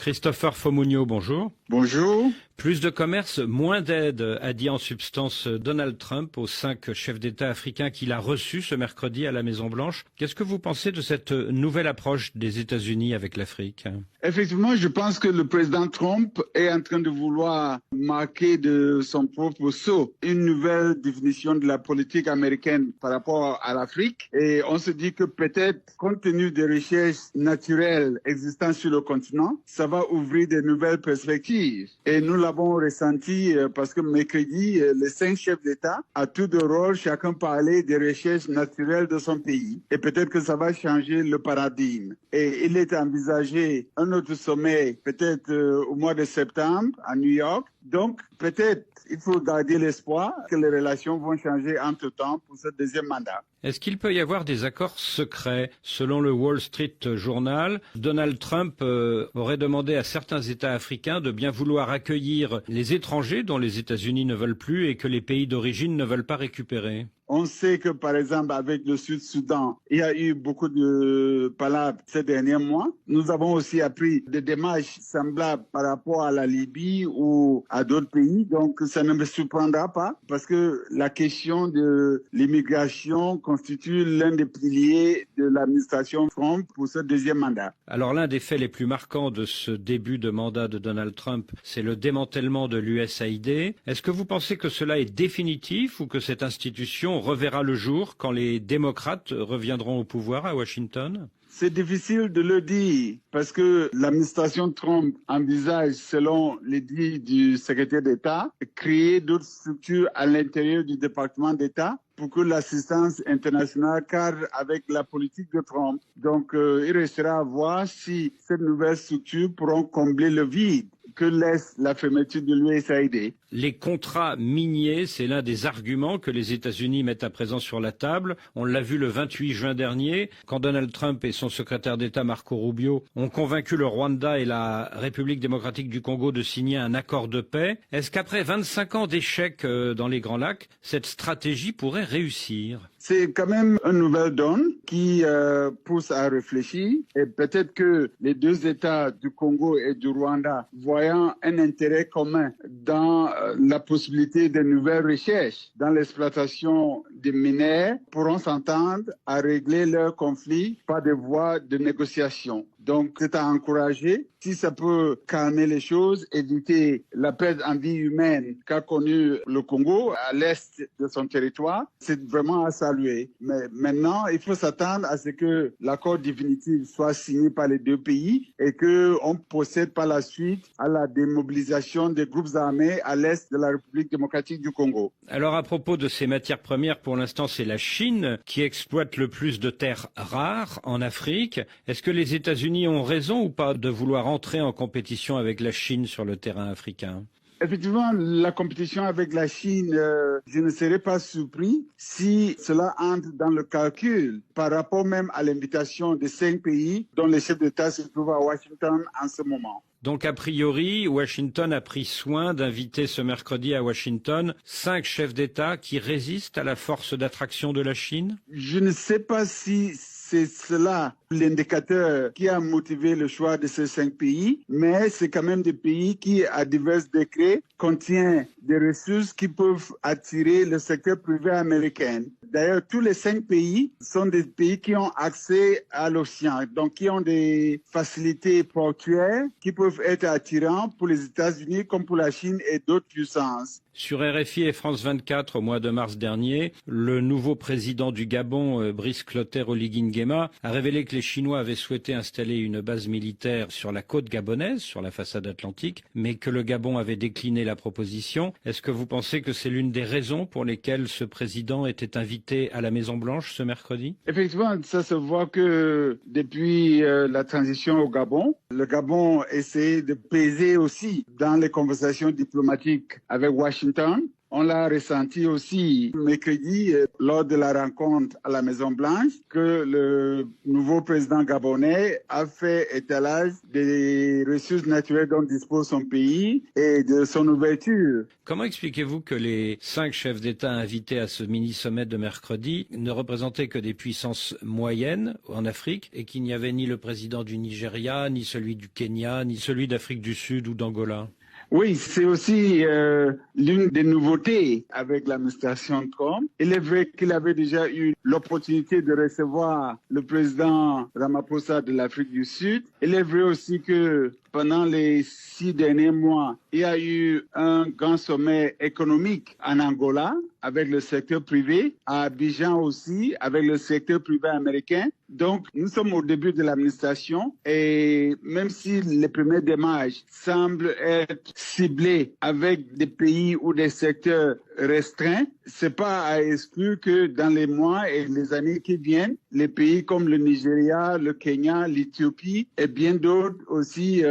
Christopher Fomunio, bonjour. Bonjour. Plus de commerce, moins d'aide, a dit en substance Donald Trump aux 5 chefs d'État africains qu'il a reçus ce mercredi à la Maison-Blanche. Qu'est-ce que vous pensez de cette nouvelle approche des États-Unis avec l'Afrique? Effectivement, je pense que le président Trump est en train de vouloir marquer de son propre sceau une nouvelle définition de la politique américaine par rapport à l'Afrique. Et on se dit que peut-être, compte tenu des richesses naturelles existantes sur le continent, ça va ouvrir de nouvelles perspectives. Et nous l'avons ressenti parce que mercredi, les 5 chefs d'État, à tour de rôle, chacun parlait des richesses naturelles de son pays. Et peut-être que ça va changer le paradigme. Et il est envisagé un autre sommet, peut-être au mois de septembre à New York. Donc, peut-être, il faut garder l'espoir que les relations vont changer entre-temps pour ce deuxième mandat. Est-ce qu'il peut y avoir des accords secrets? Selon le Wall Street Journal, Donald Trump aurait demandé à certains États africains de bien vouloir accueillir les étrangers dont les États-Unis ne veulent plus et que les pays d'origine ne veulent pas récupérer. On sait que, par exemple, avec le Sud-Soudan, il y a eu beaucoup de palabres ces derniers mois. Nous avons aussi appris des démarches semblables par rapport à la Libye ou à d'autres pays. Donc, ça ne me surprendra pas parce que la question de l'immigration constitue l'un des piliers de l'administration Trump pour ce deuxième mandat. Alors, l'un des faits les plus marquants de ce début de mandat de Donald Trump, c'est le démantèlement de l'USAID. Est-ce que vous pensez que cela est définitif ou que cette institution reverra le jour quand les démocrates reviendront au pouvoir à Washington? C'est difficile de le dire parce que l'administration Trump envisage, selon les dires du secrétaire d'État, créer d'autres structures à l'intérieur du département d'État pour que l'assistance internationale cadre avec la politique de Trump. Donc, il restera à voir si ces nouvelles structures pourront combler le vide que laisse la fermeture de l'USAID. Les contrats miniers, c'est l'un des arguments que les États-Unis mettent à présent sur la table. On l'a vu le 28 juin dernier, quand Donald Trump et son secrétaire d'État Marco Rubio ont convaincu le Rwanda et la République démocratique du Congo de signer un accord de paix. Est-ce qu'après 25 ans d'échecs dans les Grands Lacs, cette stratégie pourrait réussir? C'est quand même une nouvelle donne qui pousse à réfléchir et peut-être que les deux États du Congo et du Rwanda, voyant un intérêt commun dans la possibilité de nouvelles recherches dans l'exploitation des minéraux, pourront s'entendre à régler leur conflit par des voies de négociation. Donc, c'est à encourager. Si ça peut calmer les choses, éviter la perte en vie humaine qu'a connue le Congo à l'est de son territoire, c'est vraiment à saluer. Mais maintenant, il faut s'attendre à ce que l'accord définitif soit signé par les deux pays et qu'on procède par la suite à la démobilisation des groupes armés à l'est de la République démocratique du Congo. Alors, à propos de ces matières premières, pour l'instant, c'est la Chine qui exploite le plus de terres rares en Afrique. Est-ce que les États-Unis ont raison ou pas de vouloir entrer en compétition avec la Chine sur le terrain africain? Effectivement, la compétition avec la Chine, je ne serais pas surpris si cela entre dans le calcul par rapport même à l'invitation des 5 pays dont les chefs d'État se trouvent à Washington en ce moment. Donc, a priori, Washington a pris soin d'inviter ce mercredi à Washington 5 chefs d'État qui résistent à la force d'attraction de la Chine? Je ne sais pas si c'est cela l'indicateur qui a motivé le choix de ces 5 pays, mais c'est quand même des pays qui, à divers décrets, contiennent des ressources qui peuvent attirer le secteur privé américain. D'ailleurs, tous les 5 pays sont des pays qui ont accès à l'océan, donc qui ont des facilités portuaires qui peuvent être attirants pour les États-Unis comme pour la Chine et d'autres puissances. Sur RFI et France 24, au mois de mars dernier, le nouveau président du Gabon, Brice Clotaire Oligui Nguema, a révélé que les Chinois avaient souhaité installer une base militaire sur la côte gabonaise, sur la façade atlantique, mais que le Gabon avait décliné la proposition. Est-ce que vous pensez que c'est l'une des raisons pour lesquelles ce président était invité à la Maison-Blanche ce mercredi? Effectivement, ça se voit que depuis la transition au Gabon, le Gabon essaie de peser aussi dans les conversations diplomatiques avec Washington On l'a ressenti aussi mercredi lors de la rencontre à la Maison-Blanche que le nouveau président gabonais a fait étalage des ressources naturelles dont dispose son pays et de son ouverture. Comment expliquez-vous que les 5 chefs d'État invités à ce mini-sommet de mercredi ne représentaient que des puissances moyennes en Afrique et qu'il n'y avait ni le président du Nigeria, ni celui du Kenya, ni celui d'Afrique du Sud ou d'Angola? Oui, c'est aussi l'une des nouveautés avec l'administration Trump. Il est vrai qu'il avait déjà eu l'opportunité de recevoir le président Ramaphosa de l'Afrique du Sud. Il est vrai aussi que pendant les 6 derniers mois, il y a eu un grand sommet économique en Angola avec le secteur privé, à Abidjan aussi avec le secteur privé américain. Donc, nous sommes au début de l'administration et même si les premières démarches semblent être ciblées avec des pays ou des secteurs restreints, c'est pas à exclure que dans les mois et les années qui viennent, les pays comme le Nigeria, le Kenya, l'Éthiopie et bien d'autres aussi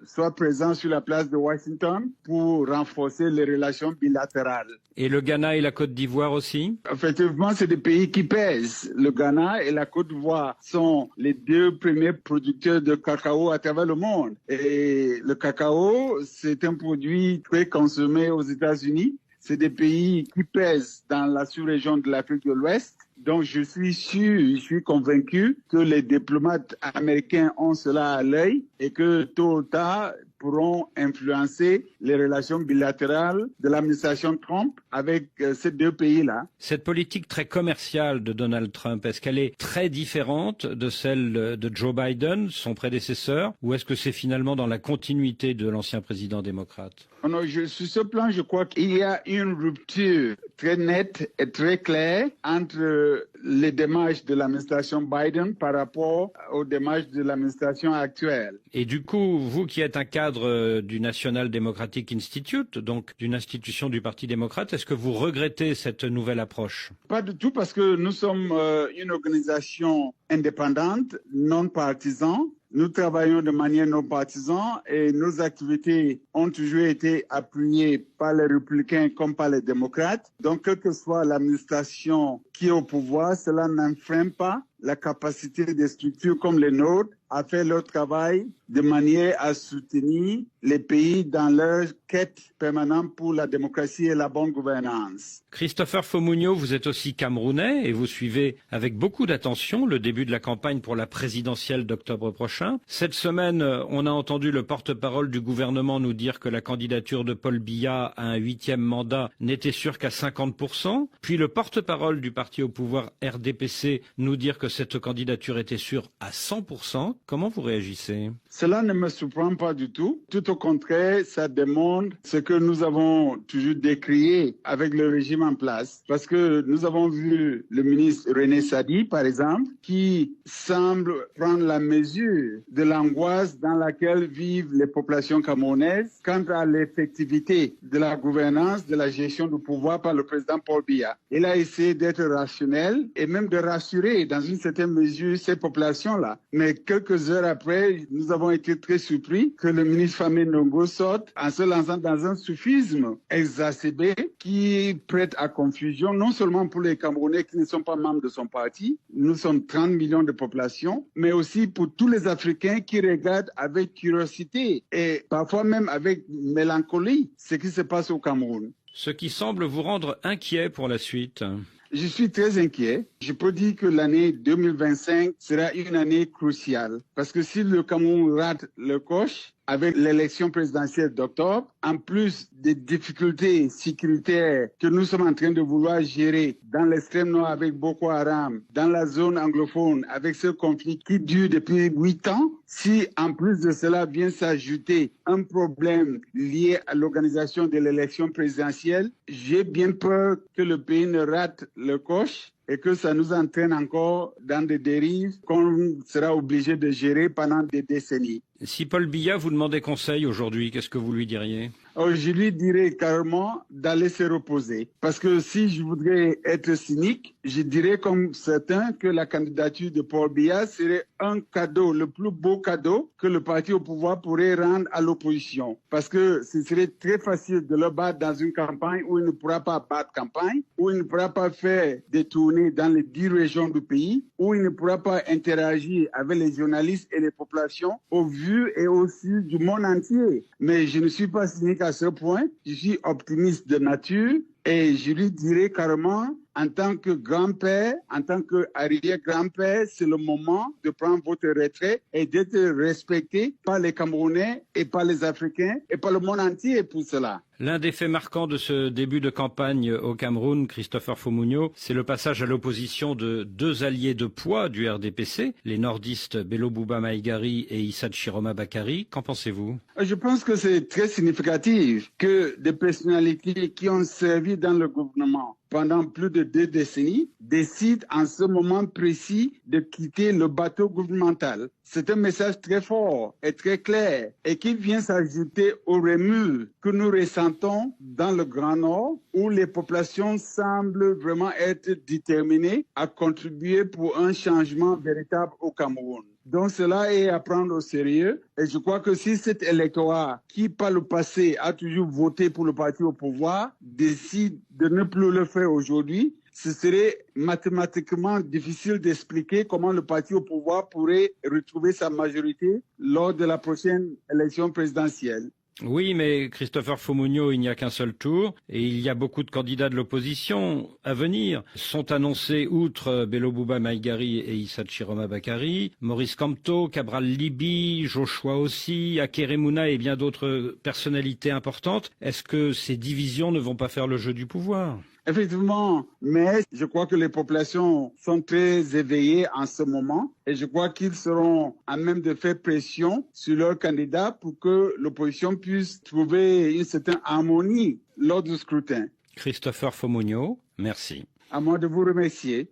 soient présents sur la place de Washington pour renforcer les relations bilatérales. Et le Ghana et la Côte d'Ivoire aussi? Effectivement, c'est des pays qui pèsent. Le Ghana et la Côte d'Ivoire sont les 2 premiers producteurs de cacao à travers le monde. Et le cacao, c'est un produit très consommé aux États-Unis. C'est des pays qui pèsent dans la sous-région de l'Afrique de l'Ouest. Donc, je suis convaincu que les diplomates américains ont cela à l'œil et que tôt ou tard pourront influencer les relations bilatérales de l'administration Trump avec ces 2 pays-là. Cette politique très commerciale de Donald Trump, est-ce qu'elle est très différente de celle de Joe Biden, son prédécesseur, ou est-ce que c'est finalement dans la continuité de l'ancien président démocrate? Non, sur ce plan, je crois qu'il y a une rupture très nette et très claire entre les démarches de l'administration Biden par rapport aux démarches de l'administration actuelle. Et du coup, vous qui êtes un cadre du National Democratic Institute, donc d'une institution du Parti démocrate, est-ce que vous regrettez cette nouvelle approche? Pas du tout, parce que nous sommes une organisation indépendante, non partisan. Nous travaillons de manière non partisane et nos activités ont toujours été appuyées par les républicains comme par les démocrates. Donc, quelle que soit l'administration qui est au pouvoir, cela n'enfreint pas la capacité des structures comme les nôtres à faire leur travail de manière à soutenir les pays dans leur quête permanente pour la démocratie et la bonne gouvernance. Christopher Fomunio, vous êtes aussi camerounais et vous suivez avec beaucoup d'attention le début de la campagne pour la présidentielle d'octobre prochain. Cette semaine, on a entendu le porte-parole du gouvernement nous dire que la candidature de Paul Biya à un 8e mandat n'était sûre qu'à 50%. Puis le porte-parole du parti au pouvoir RDPC nous dire que cette candidature était sûre à 100%. Comment vous réagissez? Cela ne me surprend pas du tout. Tout au contraire, ça démontre ce que nous avons toujours décrié avec le régime en place. Parce que nous avons vu le ministre René Sadi, par exemple, qui semble prendre la mesure de l'angoisse dans laquelle vivent les populations camerounaises quant à l'effectivité de la gouvernance, de la gestion du pouvoir par le président Paul Biya. Il a essayé d'être rationnel et même de rassurer dans une certaine mesure ces populations-là. Mais quelques heures après, nous avons été très surpris que le ministre Famé Ndongo sorte en se lançant dans un soufisme exacerbé qui prête à confusion, non seulement pour les Camerounais qui ne sont pas membres de son parti, nous sommes 30 millions de population, mais aussi pour tous les Africains qui regardent avec curiosité et parfois même avec mélancolie ce qui se passe au Cameroun. Ce qui semble vous rendre inquiet pour la suite. Je suis très inquiet. Je peux dire que l'année 2025 sera une année cruciale. Parce que si le Cameroun rate le coche avec l'élection présidentielle d'octobre, en plus des difficultés sécuritaires que nous sommes en train de vouloir gérer dans l'extrême nord avec Boko Haram, dans la zone anglophone avec ce conflit qui dure depuis 8 ans, si en plus de cela vient s'ajouter un problème lié à l'organisation de l'élection présidentielle, j'ai bien peur que le pays ne rate le coche et que ça nous entraîne encore dans des dérives qu'on sera obligé de gérer pendant des décennies. Si Paul Biya vous demandait conseil aujourd'hui, qu'est-ce que vous lui diriez? Je lui dirais carrément d'aller se reposer. Parce que si je voudrais être cynique, je dirais comme certains que la candidature de Paul Biya serait un cadeau, le plus beau cadeau que le parti au pouvoir pourrait rendre à l'opposition. Parce que ce serait très facile de le battre dans une campagne où il ne pourra pas battre campagne, où il ne pourra pas faire des tournées dans les 10 régions du pays, où il ne pourra pas interagir avec les journalistes et les populations au vu et au su du monde entier. Mais je ne suis pas cynique à ce point, je suis optimiste de nature et je lui dirais carrément, en tant que grand-père, en tant qu'arrière-grand-père, c'est le moment de prendre votre retrait et d'être respecté par les Camerounais et par les Africains et par le monde entier pour cela. L'un des faits marquants de ce début de campagne au Cameroun, Christopher Fomugno, c'est le passage à l'opposition de deux alliés de poids du RDPC, les nordistes Bello Bouba Maïgari et Issa Chiroma Bakary. Qu'en pensez-vous? Je pense que c'est très significatif que des personnalités qui ont servi dans le gouvernement pendant plus de 2 décennies décident en ce moment précis de quitter le bateau gouvernemental. C'est un message très fort et très clair et qui vient s'ajouter au remue que nous ressentons dans le Grand Nord où les populations semblent vraiment être déterminées à contribuer pour un changement véritable au Cameroun. Donc cela est à prendre au sérieux et je crois que si cet électorat qui par le passé a toujours voté pour le parti au pouvoir décide de ne plus le faire aujourd'hui, ce serait mathématiquement difficile d'expliquer comment le parti au pouvoir pourrait retrouver sa majorité lors de la prochaine élection présidentielle. Oui, mais Christopher Fomugno, il n'y a qu'un seul tour et il y a beaucoup de candidats de l'opposition à venir. Sont annoncés, outre Bello Bouba Maïgari et Issa Chiroma Bakary, Maurice Kamto, Cabral Libi, Joshua aussi, Akeremouna et bien d'autres personnalités importantes. Est-ce que ces divisions ne vont pas faire le jeu du pouvoir? Effectivement, mais je crois que les populations sont très éveillées en ce moment et je crois qu'ils seront à même de faire pression sur leurs candidats pour que l'opposition puisse trouver une certaine harmonie lors du scrutin. Christopher Fomugno, merci. À moi de vous remercier.